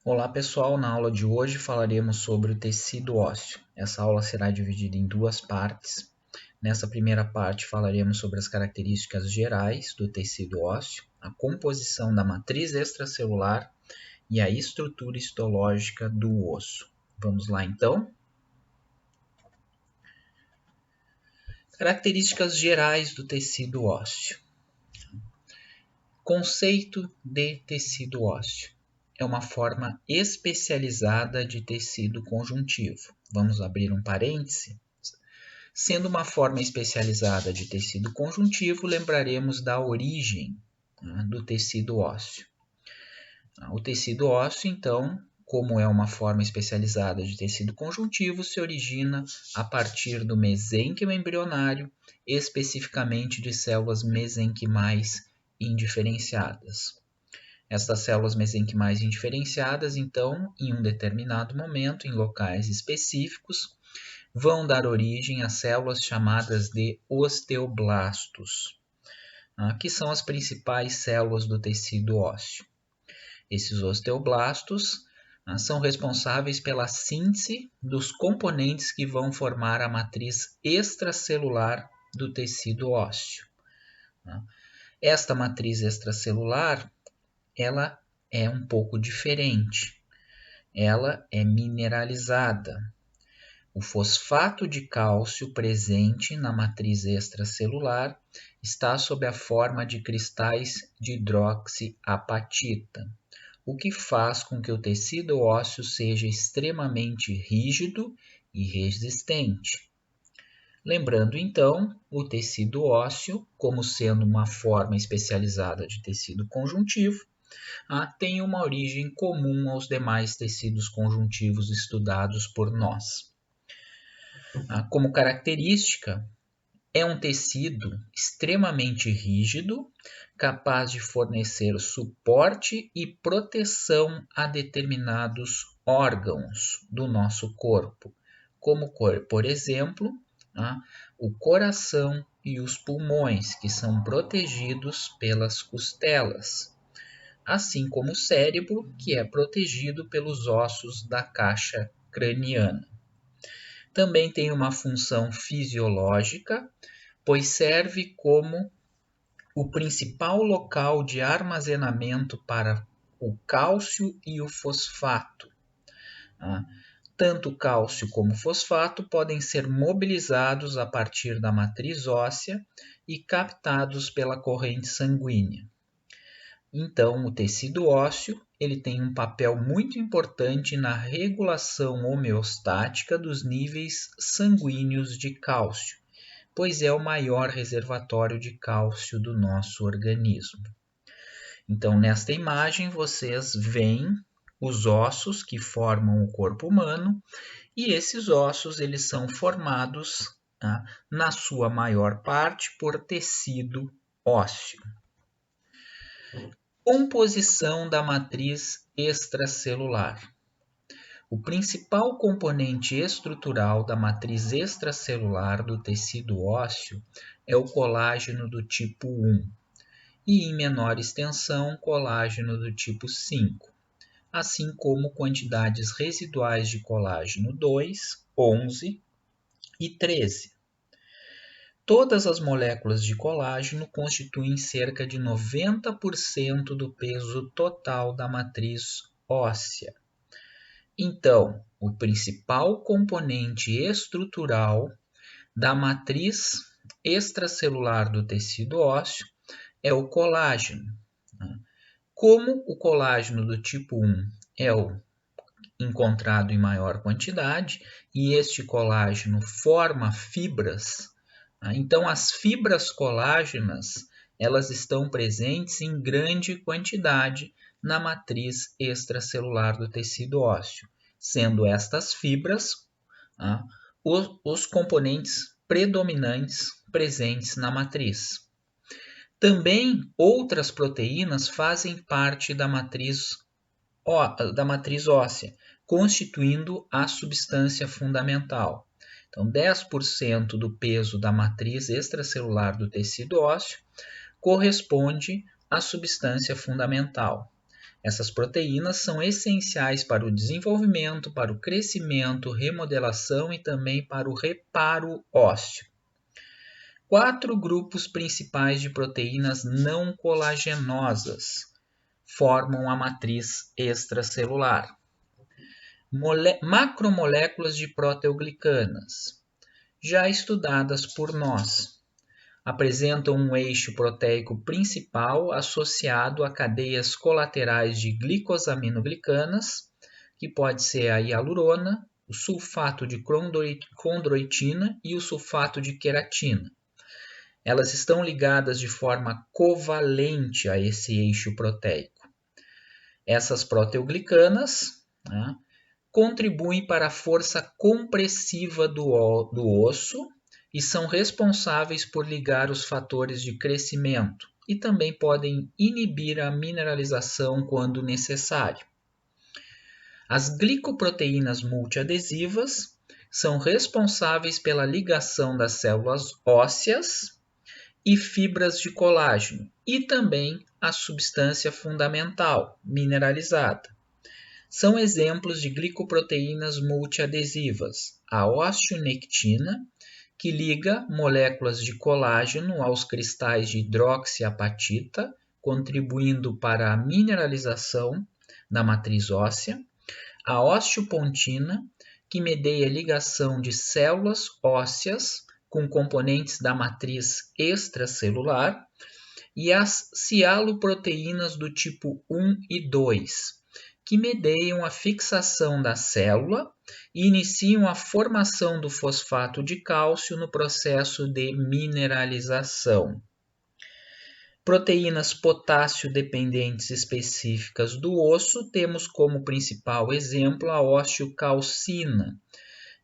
Olá pessoal, na aula de hoje falaremos sobre o tecido ósseo. Essa aula será dividida em duas partes. Nessa primeira parte falaremos sobre as características gerais do tecido ósseo, a composição da matriz extracelular e a estrutura histológica do osso. Vamos lá então? Características gerais do tecido ósseo. Conceito de tecido ósseo. É uma forma especializada de tecido conjuntivo. Vamos abrir um parêntese. Sendo uma forma especializada de tecido conjuntivo, lembraremos da origem do tecido ósseo. O tecido ósseo, então, como é uma forma especializada de tecido conjuntivo, se origina a partir do mesênquima embrionário, especificamente de células mesenquimais indiferenciadas. Estas células mesenquimais indiferenciadas, então, em um determinado momento, em locais específicos, vão dar origem a células chamadas de osteoblastos, que são as principais células do tecido ósseo. Esses osteoblastos são responsáveis pela síntese dos componentes que vão formar a matriz extracelular do tecido ósseo. Esta matriz extracelular, ela é um pouco diferente. Ela é mineralizada. O fosfato de cálcio presente na matriz extracelular está sob a forma de cristais de hidroxiapatita, o que faz com que o tecido ósseo seja extremamente rígido e resistente. Lembrando então o tecido ósseo como sendo uma forma especializada de tecido conjuntivo, tem uma origem comum aos demais tecidos conjuntivos estudados por nós. Como característica, é um tecido extremamente rígido, capaz de fornecer suporte e proteção a determinados órgãos do nosso corpo, como, por exemplo, o coração e os pulmões, que são protegidos pelas costelas, assim como o cérebro, que é protegido pelos ossos da caixa craniana. Também tem uma função fisiológica, pois serve como o principal local de armazenamento para o cálcio e o fosfato. Tanto o cálcio como o fosfato podem ser mobilizados a partir da matriz óssea e captados pela corrente sanguínea. Então, o tecido ósseo ele tem um papel muito importante na regulação homeostática dos níveis sanguíneos de cálcio, pois é o maior reservatório de cálcio do nosso organismo. Então, nesta imagem, vocês veem os ossos que formam o corpo humano, e esses ossos eles são formados, na sua maior parte, por tecido ósseo. Composição da matriz extracelular. O principal componente estrutural da matriz extracelular do tecido ósseo é o colágeno do tipo 1 e, em menor extensão, colágeno do tipo 5, assim como quantidades residuais de colágeno 2, 11 e 13. Todas as moléculas de colágeno constituem cerca de 90% do peso total da matriz óssea. Então, o principal componente estrutural da matriz extracelular do tecido ósseo é o colágeno. Como o colágeno do tipo 1 é o encontrado em maior quantidade e este colágeno forma fibras, então as fibras colágenas elas estão presentes em grande quantidade na matriz extracelular do tecido ósseo, sendo estas fibras os componentes predominantes presentes na matriz. Também outras proteínas fazem parte da matriz óssea, constituindo a substância fundamental. Então, 10% do peso da matriz extracelular do tecido ósseo corresponde à substância fundamental. Essas proteínas são essenciais para o desenvolvimento, para o crescimento, remodelação e também para o reparo ósseo. 4 grupos principais de proteínas não colagenosas formam a matriz extracelular. Macromoléculas de proteoglicanas, já estudadas por nós, apresentam um eixo proteico principal associado a cadeias colaterais de glicosaminoglicanas, que pode ser a hialurona, o sulfato de condroitina e o sulfato de queratina. Elas estão ligadas de forma covalente a esse eixo proteico. Essas proteoglicanas, né, contribuem para a força compressiva do osso e são responsáveis por ligar os fatores de crescimento e também podem inibir a mineralização quando necessário. As glicoproteínas multiadesivas são responsáveis pela ligação das células ósseas e fibras de colágeno e também a substância fundamental mineralizada. São exemplos de glicoproteínas multiadesivas, a osteonectina, que liga moléculas de colágeno aos cristais de hidroxiapatita, contribuindo para a mineralização da matriz óssea, a osteopontina, que medeia a ligação de células ósseas com componentes da matriz extracelular, e as cialoproteínas do tipo 1 e 2, que medeiam a fixação da célula e iniciam a formação do fosfato de cálcio no processo de mineralização. Proteínas potássio dependentes específicas do osso, temos como principal exemplo a osteocalcina,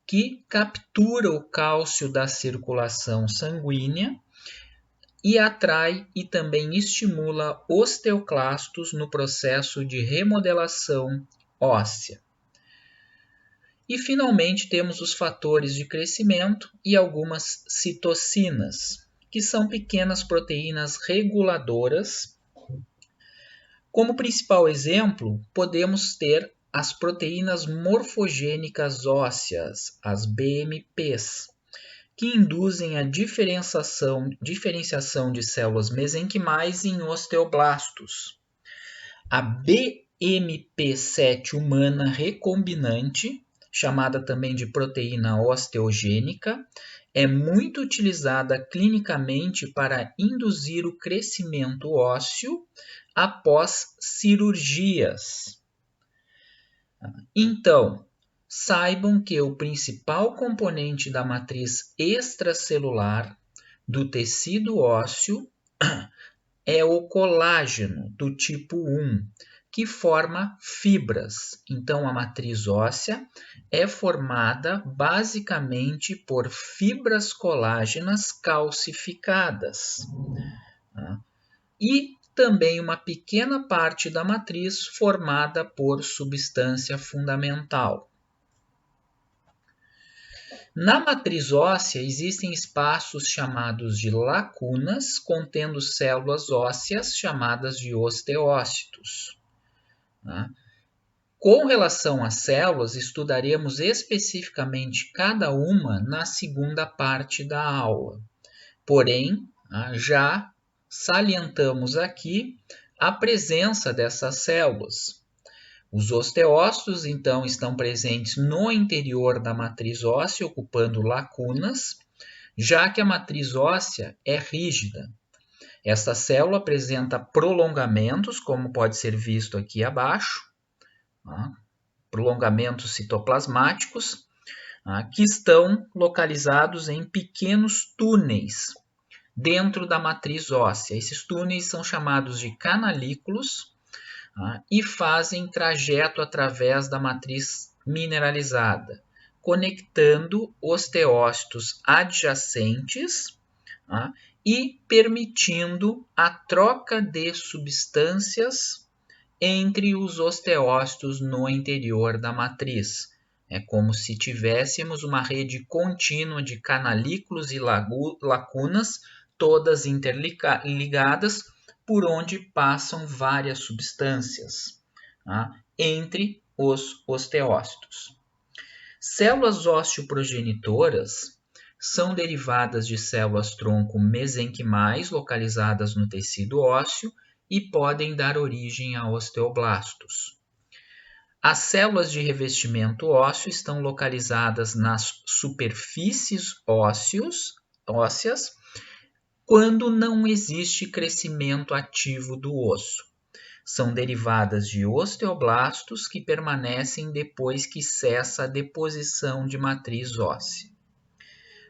que captura o cálcio da circulação sanguínea e atrai e também estimula osteoclastos no processo de remodelação óssea. E finalmente temos os fatores de crescimento e algumas citocinas, que são pequenas proteínas reguladoras. Como principal exemplo, podemos ter as proteínas morfogênicas ósseas, as BMPs, que induzem a diferenciação de células mesenquimais em osteoblastos. A BMP7 humana recombinante, chamada também de proteína osteogênica, é muito utilizada clinicamente para induzir o crescimento ósseo após cirurgias. Então, saibam que o principal componente da matriz extracelular do tecido ósseo é o colágeno do tipo 1, que forma fibras. Então, a matriz óssea é formada basicamente por fibras colágenas calcificadas. E também uma pequena parte da matriz formada por substância fundamental. Na matriz óssea existem espaços chamados de lacunas, contendo células ósseas chamadas de osteócitos. Com relação às células, estudaremos especificamente cada uma na segunda parte da aula. Porém, já salientamos aqui a presença dessas células. Os osteócitos, então, estão presentes no interior da matriz óssea, ocupando lacunas, já que a matriz óssea é rígida. Esta célula apresenta prolongamentos, como pode ser visto aqui abaixo, prolongamentos citoplasmáticos, que estão localizados em pequenos túneis dentro da matriz óssea. Esses túneis são chamados de canalículos, e fazem trajeto através da matriz mineralizada, conectando osteócitos adjacentes e permitindo a troca de substâncias entre os osteócitos no interior da matriz. É como se tivéssemos uma rede contínua de canalículos e lacunas, todas interligadas, por onde passam várias substâncias. entre os osteócitos. Células osteoprogenitoras são derivadas de células-tronco mesenquimais localizadas no tecido ósseo e podem dar origem a osteoblastos. As células de revestimento ósseo estão localizadas nas superfícies ósseas quando não existe crescimento ativo do osso. São derivadas de osteoblastos que permanecem depois que cessa a deposição de matriz óssea.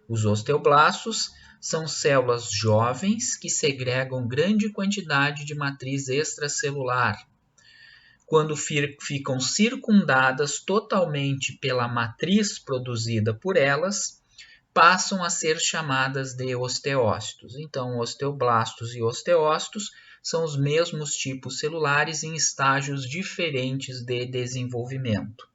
Os osteoblastos são células jovens que segregam grande quantidade de matriz extracelular. Quando ficam circundadas totalmente pela matriz produzida por elas, passam a ser chamadas de osteócitos. Então, osteoblastos e osteócitos são os mesmos tipos celulares em estágios diferentes de desenvolvimento.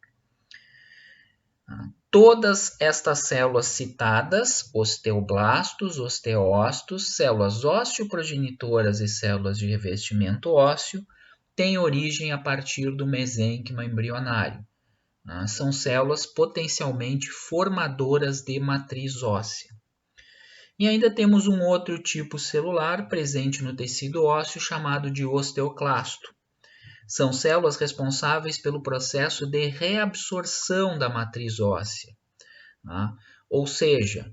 Todas estas células citadas, osteoblastos, osteócitos, células osteoprogenitoras e células de revestimento ósseo, têm origem a partir do mesênquima embrionário. São células potencialmente formadoras de matriz óssea. E ainda temos um outro tipo celular presente no tecido ósseo chamado de osteoclasto. São células responsáveis pelo processo de reabsorção da matriz óssea. Ou seja,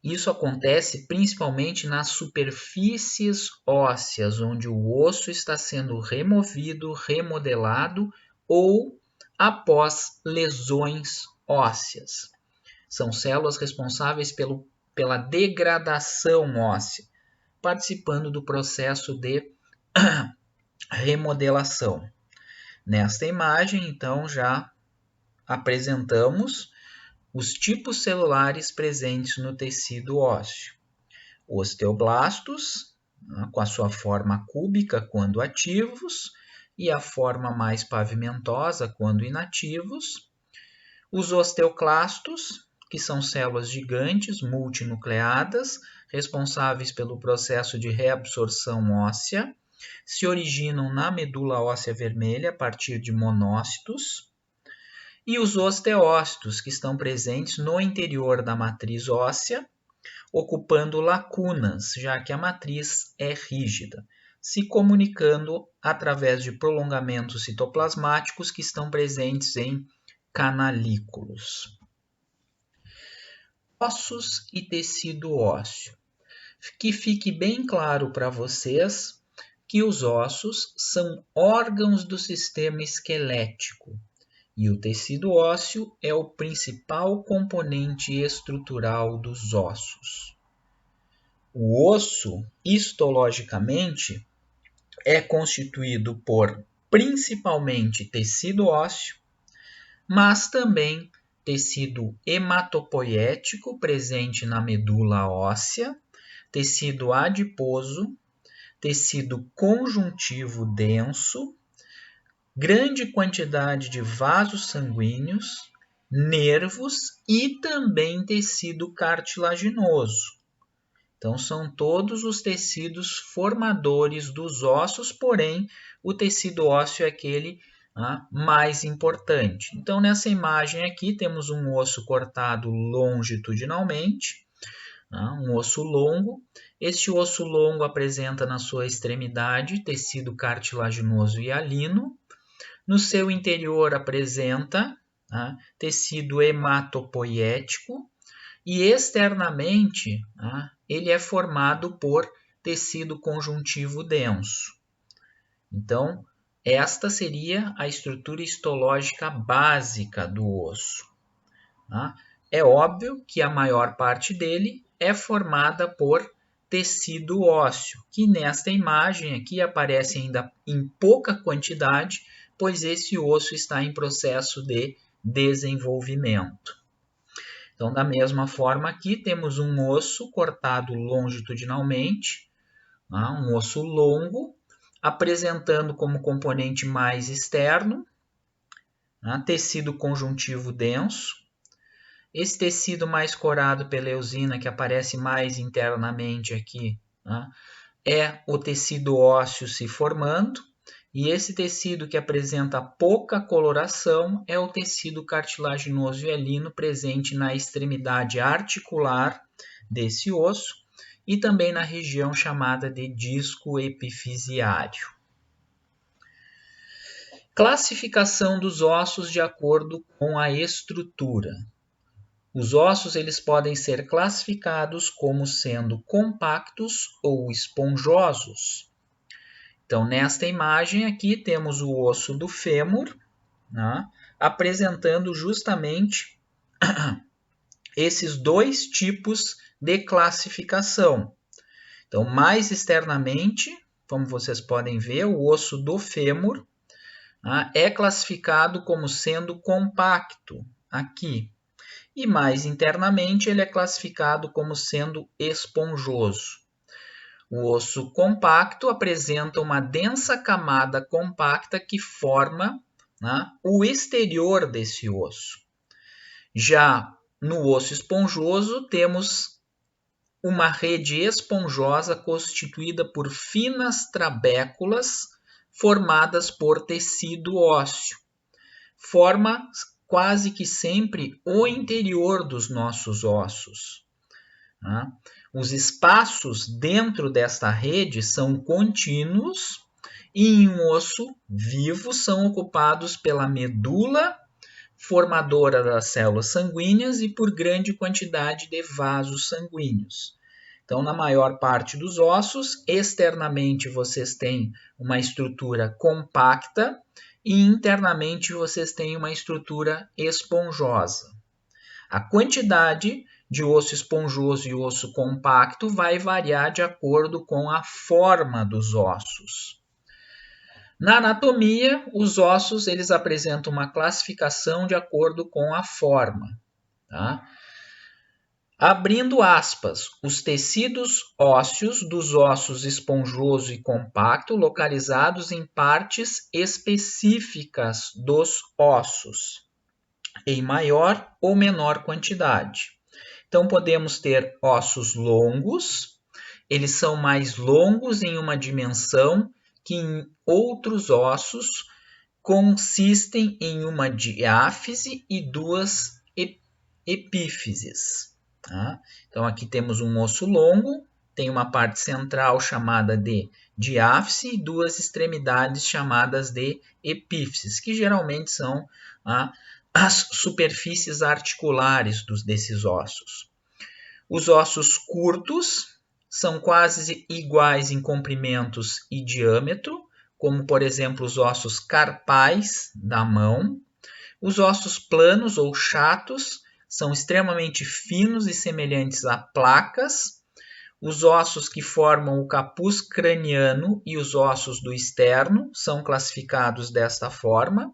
isso acontece principalmente nas superfícies ósseas, onde o osso está sendo removido, remodelado ou após lesões ósseas. São células responsáveis pela degradação óssea, participando do processo de remodelação. Nesta imagem, então, já apresentamos os tipos celulares presentes no tecido ósseo. Osteoblastos, com a sua forma cúbica quando ativos e a forma mais pavimentosa quando inativos. Os osteoclastos, que são células gigantes multinucleadas, responsáveis pelo processo de reabsorção óssea, se originam na medula óssea vermelha a partir de monócitos. E os osteócitos, que estão presentes no interior da matriz óssea, ocupando lacunas, já que a matriz é rígida, se comunicando através de prolongamentos citoplasmáticos que estão presentes em canalículos. Ossos e tecido ósseo. Que fique bem claro para vocês que os ossos são órgãos do sistema esquelético e o tecido ósseo é o principal componente estrutural dos ossos. O osso, histologicamente, é constituído por principalmente tecido ósseo, mas também tecido hematopoético presente na medula óssea, tecido adiposo, tecido conjuntivo denso, grande quantidade de vasos sanguíneos, nervos e também tecido cartilaginoso. Então, são todos os tecidos formadores dos ossos, porém, o tecido ósseo é aquele mais importante. Então, nessa imagem aqui, temos um osso cortado longitudinalmente, um osso longo. Este osso longo apresenta na sua extremidade tecido cartilaginoso e hialino. No seu interior apresenta tecido hematopoético e externamente ele é formado por tecido conjuntivo denso. Então, esta seria a estrutura histológica básica do osso. É óbvio que a maior parte dele é formada por tecido ósseo, que nesta imagem aqui aparece ainda em pouca quantidade, pois esse osso está em processo de desenvolvimento. Então, da mesma forma aqui, temos um osso cortado longitudinalmente, um osso longo, apresentando como componente mais externo tecido conjuntivo denso. Esse tecido mais corado pela eosina, que aparece mais internamente aqui, é o tecido ósseo se formando. E esse tecido que apresenta pouca coloração é o tecido cartilaginoso hialino presente na extremidade articular desse osso e também na região chamada de disco epifisiário. Classificação dos ossos de acordo com a estrutura. Os ossos eles podem ser classificados como sendo compactos ou esponjosos. Então, nesta imagem aqui temos o osso do fêmur, né, apresentando justamente esses dois tipos de classificação. Então, mais externamente, como vocês podem ver, o osso do fêmur, né, é classificado como sendo compacto aqui. E mais internamente, ele é classificado como sendo esponjoso. O osso compacto apresenta uma densa camada compacta que forma, né, o exterior desse osso. Já no osso esponjoso, temos uma rede esponjosa constituída por finas trabéculas formadas por tecido ósseo. Forma quase que sempre o interior dos nossos ossos. Né? Os espaços dentro desta rede são contínuos e em um osso vivo são ocupados pela medula formadora das células sanguíneas e por grande quantidade de vasos sanguíneos. Então, na maior parte dos ossos, externamente vocês têm uma estrutura compacta e internamente vocês têm uma estrutura esponjosa. A quantidade de osso esponjoso e osso compacto vai variar de acordo com a forma dos ossos. Na anatomia, os ossos eles apresentam uma classificação de acordo com a forma. Tá? Abrindo aspas, os tecidos ósseos dos ossos esponjoso e compacto localizados em partes específicas dos ossos, em maior ou menor quantidade. Então, podemos ter ossos longos, eles são mais longos em uma dimensão que em outros ossos consistem em uma diáfise e duas epífises. Tá? Então, aqui temos um osso longo, tem uma parte central chamada de diáfise e duas extremidades chamadas de epífises, que geralmente são as superfícies articulares desses ossos. Os ossos curtos são quase iguais em comprimentos e diâmetro, como por exemplo os ossos carpais da mão. Os ossos planos ou chatos são extremamente finos e semelhantes a placas. Os ossos que formam o capuz craniano e os ossos do externo são classificados desta forma.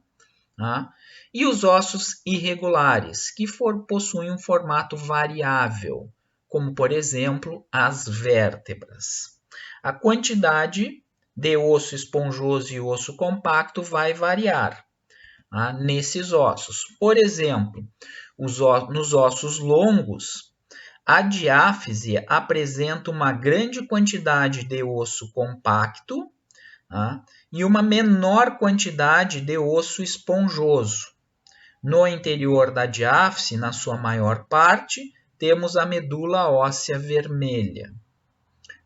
Tá? E os ossos irregulares, que possuem um formato variável, como por exemplo as vértebras. A quantidade de osso esponjoso e osso compacto vai variar nesses ossos. Por exemplo, nos ossos longos, a diáfise apresenta uma grande quantidade de osso compacto e uma menor quantidade de osso esponjoso. No interior da diáfise, na sua maior parte, temos a medula óssea vermelha,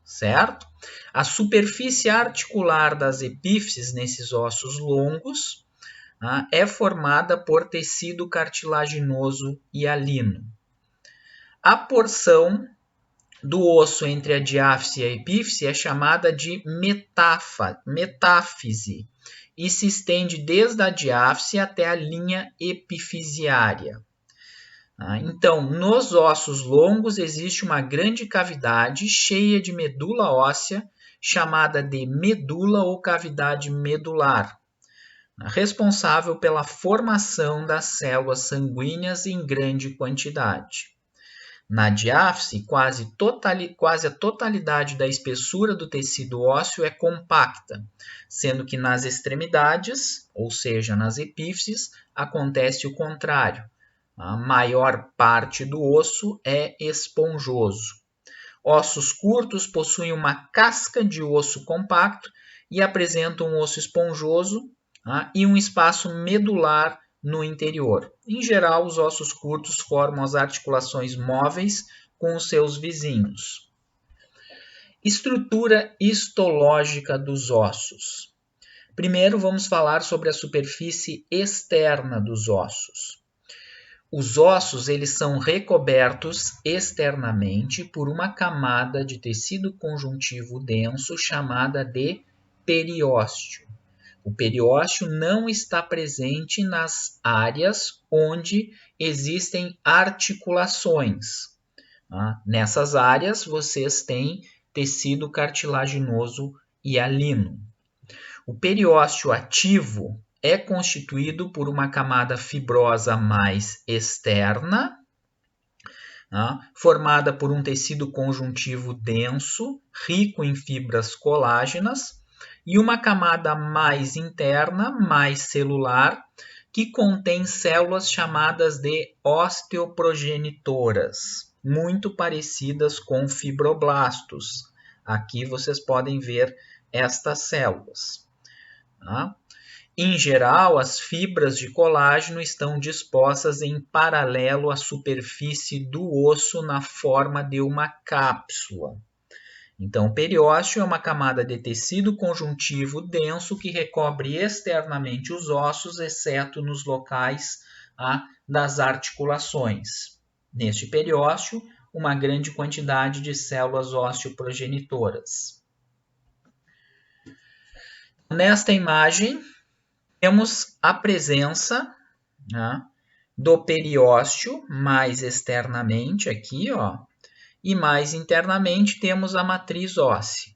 certo? A superfície articular das epífises nesses ossos longos é formada por tecido cartilaginoso hialino. A porção do osso entre a diáfise e a epífise é chamada de metáfise e se estende desde a diáfise até a linha epifisiária. Então, nos ossos longos existe uma grande cavidade cheia de medula óssea, chamada de medula ou cavidade medular, responsável pela formação das células sanguíneas em grande quantidade. Na diáfise, quase a totalidade da espessura do tecido ósseo é compacta, sendo que nas extremidades, ou seja, nas epífises, acontece o contrário. A maior parte do osso é esponjoso. Ossos curtos possuem uma casca de osso compacto e apresenta um osso esponjoso, tá? E um espaço medular no interior. Em geral, os ossos curtos formam as articulações móveis com os seus vizinhos. Estrutura histológica dos ossos. Primeiro, vamos falar sobre a superfície externa dos ossos. Os ossos eles são recobertos externamente por uma camada de tecido conjuntivo denso chamada de periósteo. O periósteo não está presente nas áreas onde existem articulações. Tá? Nessas áreas, vocês têm tecido cartilaginoso hialino. O periósteo ativo é constituído por uma camada fibrosa mais externa, tá? Formada por um tecido conjuntivo denso, rico em fibras colágenas, e uma camada mais interna, mais celular, que contém células chamadas de osteoprogenitoras, muito parecidas com fibroblastos. Aqui vocês podem ver estas células. Tá? Em geral, as fibras de colágeno estão dispostas em paralelo à superfície do osso na forma de uma cápsula. Então, o periósteo é uma camada de tecido conjuntivo denso que recobre externamente os ossos, exceto nos locais das articulações. Neste periósteo, uma grande quantidade de células osteoprogenitoras. Nesta imagem, temos a presença, né, do periósteo mais externamente aqui, ó, e mais internamente temos a matriz óssea.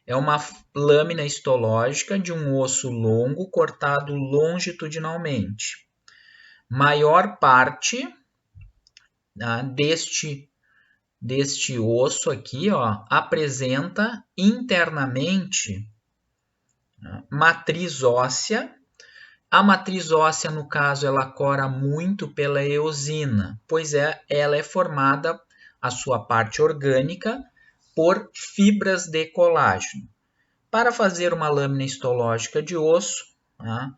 É uma lâmina histológica de um osso longo cortado longitudinalmente. Maior parte, né, deste osso aqui, ó, apresenta internamente matriz óssea. A matriz óssea, no caso, ela cora muito pela eosina, pois ela é formada, a sua parte orgânica, por fibras de colágeno. Para fazer uma lâmina histológica de osso, tá,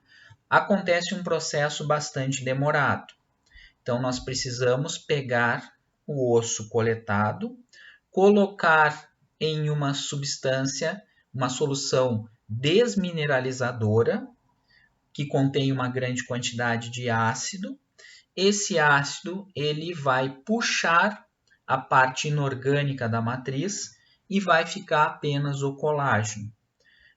acontece um processo bastante demorado. Então, nós precisamos pegar o osso coletado, colocar em uma substância, uma solução desmineralizadora, que contém uma grande quantidade de ácido. Esse ácido ele vai puxar a parte inorgânica da matriz e vai ficar apenas o colágeno.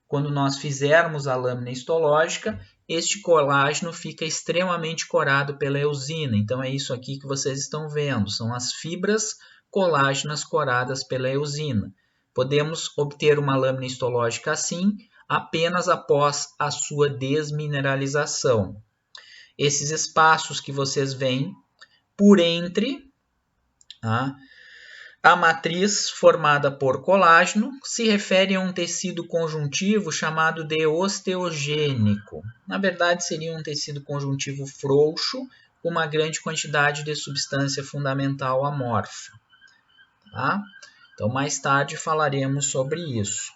Quando nós fizermos a lâmina histológica, este colágeno fica extremamente corado pela eosina. Então é isso aqui que vocês estão vendo, são as fibras colágenas coradas pela eosina. Podemos obter uma lâmina histológica assim, apenas após a sua desmineralização. Esses espaços que vocês veem por entre, tá, a matriz formada por colágeno se refere a um tecido conjuntivo chamado de osteogênico. Na verdade, seria um tecido conjuntivo frouxo com uma grande quantidade de substância fundamental amorfa. Tá? Então, mais tarde falaremos sobre isso.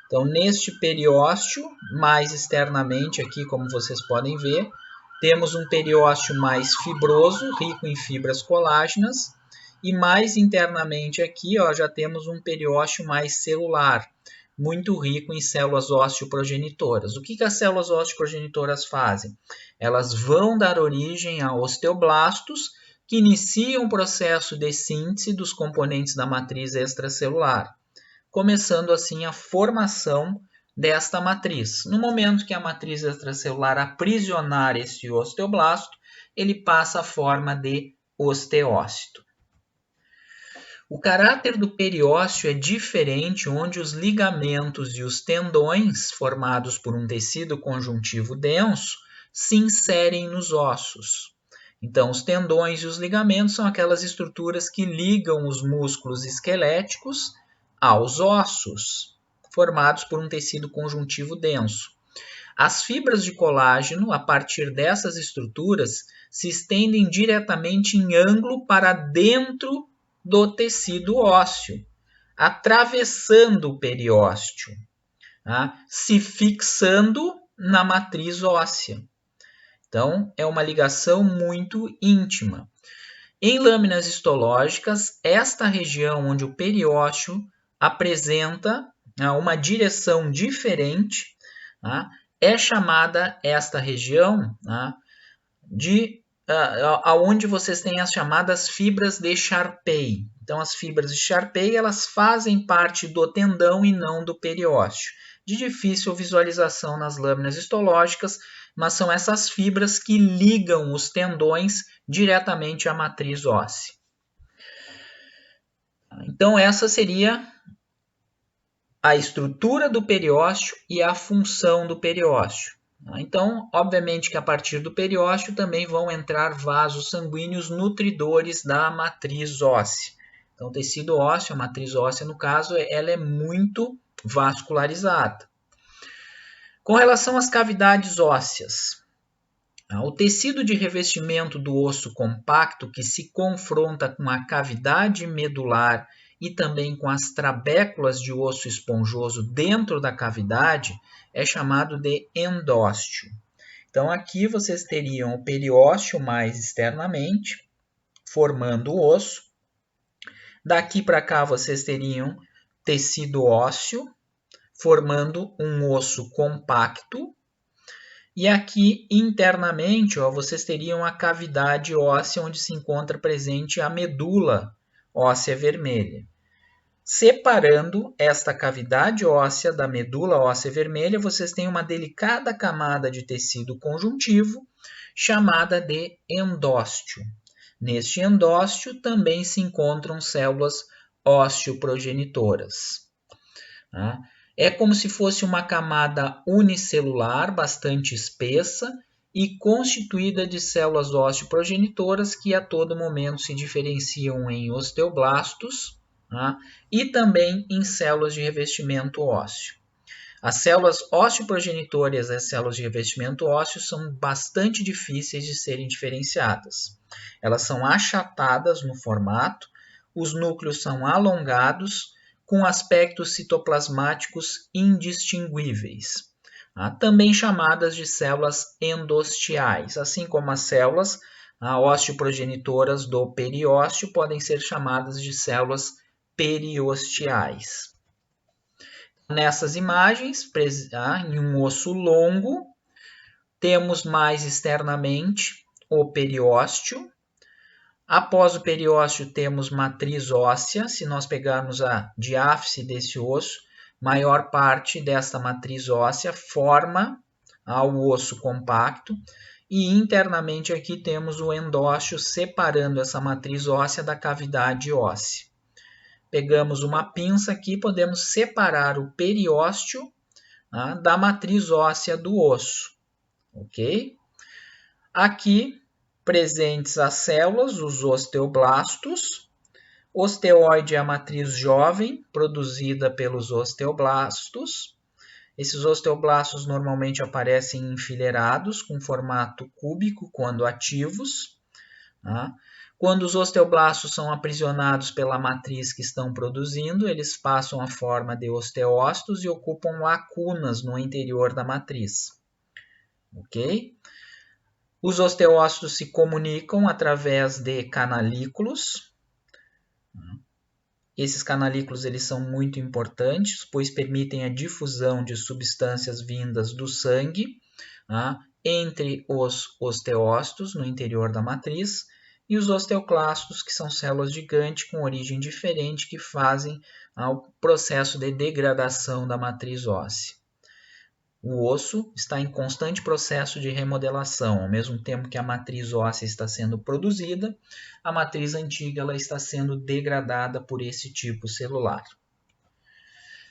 Então, neste periósteo, mais externamente aqui, como vocês podem ver, temos um periósteo mais fibroso, rico em fibras colágenas, e mais internamente aqui, ó, já temos um periósteo mais celular, muito rico em células osteoprogenitoras. O que as células osteoprogenitoras fazem? Elas vão dar origem a osteoblastos, que iniciam o processo de síntese dos componentes da matriz extracelular, começando assim a formação desta matriz. No momento que a matriz extracelular aprisionar este osteoblasto, ele passa a forma de osteócito. O caráter do periósteo é diferente, onde os ligamentos e os tendões, formados por um tecido conjuntivo denso, se inserem nos ossos. Então, os tendões e os ligamentos são aquelas estruturas que ligam os músculos esqueléticos aos ossos, formados por um tecido conjuntivo denso. As fibras de colágeno, a partir dessas estruturas, se estendem diretamente em ângulo para dentro do tecido ósseo, atravessando o periósteo. se fixando na matriz óssea. Então, é uma ligação muito íntima. Em lâminas histológicas, esta região onde o periósteo apresenta uma direção diferente, é chamada esta região de onde vocês têm as chamadas fibras de Charpey. Então, as fibras de Charpey elas fazem parte do tendão e não do periósteo. De difícil visualização nas lâminas histológicas, mas são essas fibras que ligam os tendões diretamente à matriz óssea. Então, essa seria a estrutura do periósteo e a função do periósteo. Então, obviamente que a partir do periósteo também vão entrar vasos sanguíneos nutridores da matriz óssea. Então, o tecido ósseo, a matriz óssea no caso, ela é muito vascularizada. Com relação às cavidades ósseas, o tecido de revestimento do osso compacto que se confronta com a cavidade medular e também com as trabéculas de osso esponjoso dentro da cavidade é chamado de endósteo. Então, aqui vocês teriam o periósteo mais externamente, formando o osso. Daqui para cá vocês teriam tecido ósseo, formando um osso compacto. E aqui, internamente, vocês teriam a cavidade óssea onde se encontra presente a medula óssea vermelha. Separando esta cavidade óssea da medula óssea vermelha, vocês têm uma delicada camada de tecido conjuntivo, chamada de endósteo. Neste endósteo também se encontram células osteoprogenitoras. É como se fosse uma camada unicelular, bastante espessa, e constituída de células osteoprogenitoras que a todo momento se diferenciam em osteoblastos, e também em células de revestimento ósseo. As células osteoprogenitoras e as células de revestimento ósseo são bastante difíceis de serem diferenciadas. Elas são achatadas no formato, os núcleos são alongados, com aspectos citoplasmáticos indistinguíveis, também chamadas de células endostiais, assim como as células osteoprogenitoras do periósteo podem ser chamadas de células periosteais. Nessas imagens, em um osso longo, temos mais externamente o periósteo. Após o periósteo temos matriz óssea. Se nós pegarmos a diáfise desse osso, maior parte desta matriz óssea forma o osso compacto. E internamente aqui temos o endósteo separando essa matriz óssea da cavidade óssea. Pegamos uma pinça aqui, podemos separar o periósteo da matriz óssea do osso. Ok? Aqui, presentes as células, os osteoblastos. Osteoide é a matriz jovem, produzida pelos osteoblastos. Esses osteoblastos normalmente aparecem enfileirados, com formato cúbico, quando ativos. Quando os osteoblastos são aprisionados pela matriz que estão produzindo, eles passam a forma de osteócitos e ocupam lacunas no interior da matriz. Ok? Os osteócitos se comunicam através de canalículos. Esses canalículos eles são muito importantes, pois permitem a difusão de substâncias vindas do sangue entre os osteócitos no interior da matriz, e os osteoclastos, que são células gigantes com origem diferente que fazem o processo de degradação da matriz óssea. O osso está em constante processo de remodelação, ao mesmo tempo que a matriz óssea está sendo produzida, a matriz antiga ela está sendo degradada por esse tipo celular.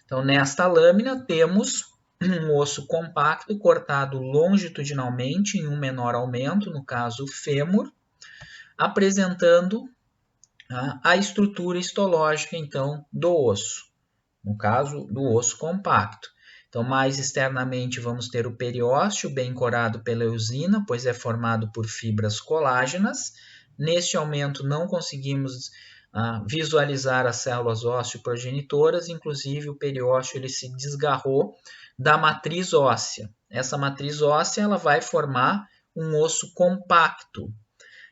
Então, nesta lâmina temos um osso compacto cortado longitudinalmente em um menor aumento, no caso o fêmur, apresentando a estrutura histológica, então, do osso, no caso do osso compacto. Então, mais externamente vamos ter o periósteo, bem corado pela eosina, pois é formado por fibras colágenas. Neste aumento não conseguimos visualizar as células ósseo-progenitoras, inclusive o periósteo ele se desgarrou da matriz óssea. Essa matriz óssea ela vai formar um osso compacto,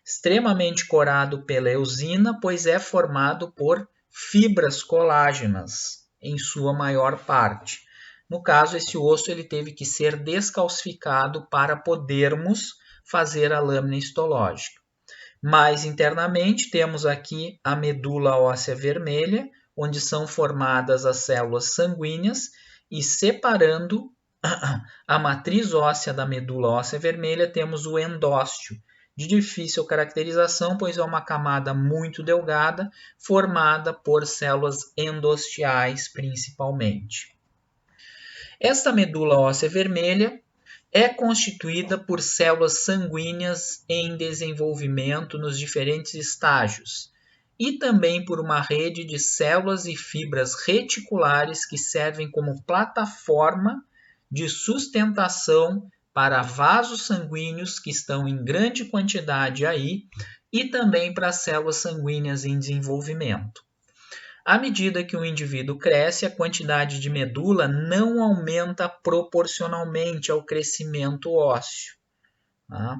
extremamente corado pela eosina, pois é formado por fibras colágenas, em sua maior parte. No caso, esse osso ele teve que ser descalcificado para podermos fazer a lâmina histológica. Mais internamente, temos aqui a medula óssea vermelha, onde são formadas as células sanguíneas, e separando a matriz óssea da medula óssea vermelha, temos o endósteo, de difícil caracterização, pois é uma camada muito delgada, formada por células endostiais principalmente. Esta medula óssea vermelha é constituída por células sanguíneas em desenvolvimento nos diferentes estágios e também por uma rede de células e fibras reticulares que servem como plataforma de sustentação para vasos sanguíneos que estão em grande quantidade aí e também para células sanguíneas em desenvolvimento. À medida que o indivíduo cresce, a quantidade de medula não aumenta proporcionalmente ao crescimento ósseo. Tá?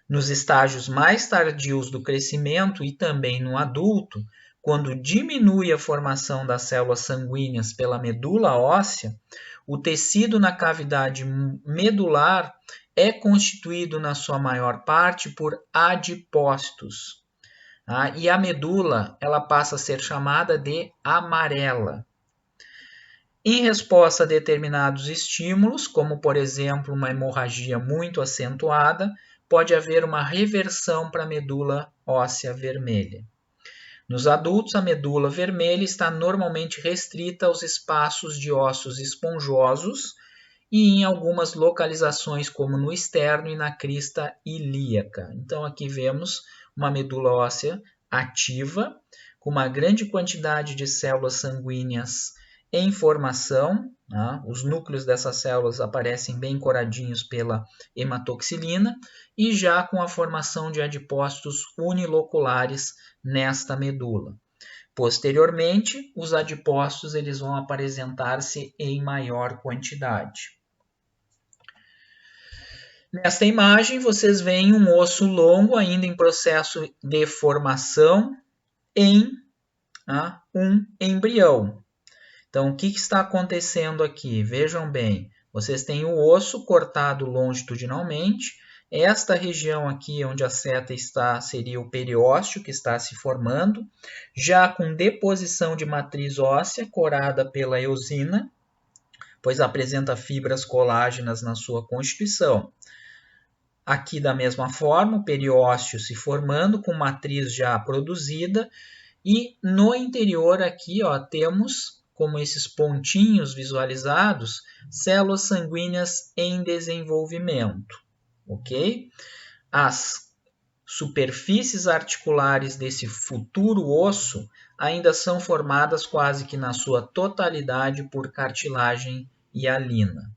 Nos estágios mais tardios do crescimento e também no adulto, quando diminui a formação das células sanguíneas pela medula óssea, o tecido na cavidade medular é constituído na sua maior parte por adipócitos. E a medula ela passa a ser chamada de amarela. Em resposta a determinados estímulos, como por exemplo uma hemorragia muito acentuada, pode haver uma reversão para a medula óssea vermelha. Nos adultos, a medula vermelha está normalmente restrita aos espaços de ossos esponjosos e em algumas localizações, como no externo e na crista ilíaca. Então, aqui vemos uma medula óssea ativa, com uma grande quantidade de células sanguíneas em formação. Os núcleos dessas células aparecem bem coradinhos pela hematoxilina e já com a formação de adipócitos uniloculares nesta medula. Posteriormente, os adipócitos eles vão apresentar-se em maior quantidade. Nesta imagem, vocês veem um osso longo ainda em processo de formação em um embrião. Então, o que está acontecendo aqui? Vejam bem, vocês têm o osso cortado longitudinalmente. Esta região aqui onde a seta está seria o periósteo que está se formando, já com deposição de matriz óssea corada pela eosina, pois apresenta fibras colágenas na sua constituição. Aqui da mesma forma, o periósteo se formando com matriz já produzida e no interior aqui temos, como esses pontinhos visualizados, células sanguíneas em desenvolvimento. Ok? As superfícies articulares desse futuro osso ainda são formadas quase que na sua totalidade por cartilagem hialina.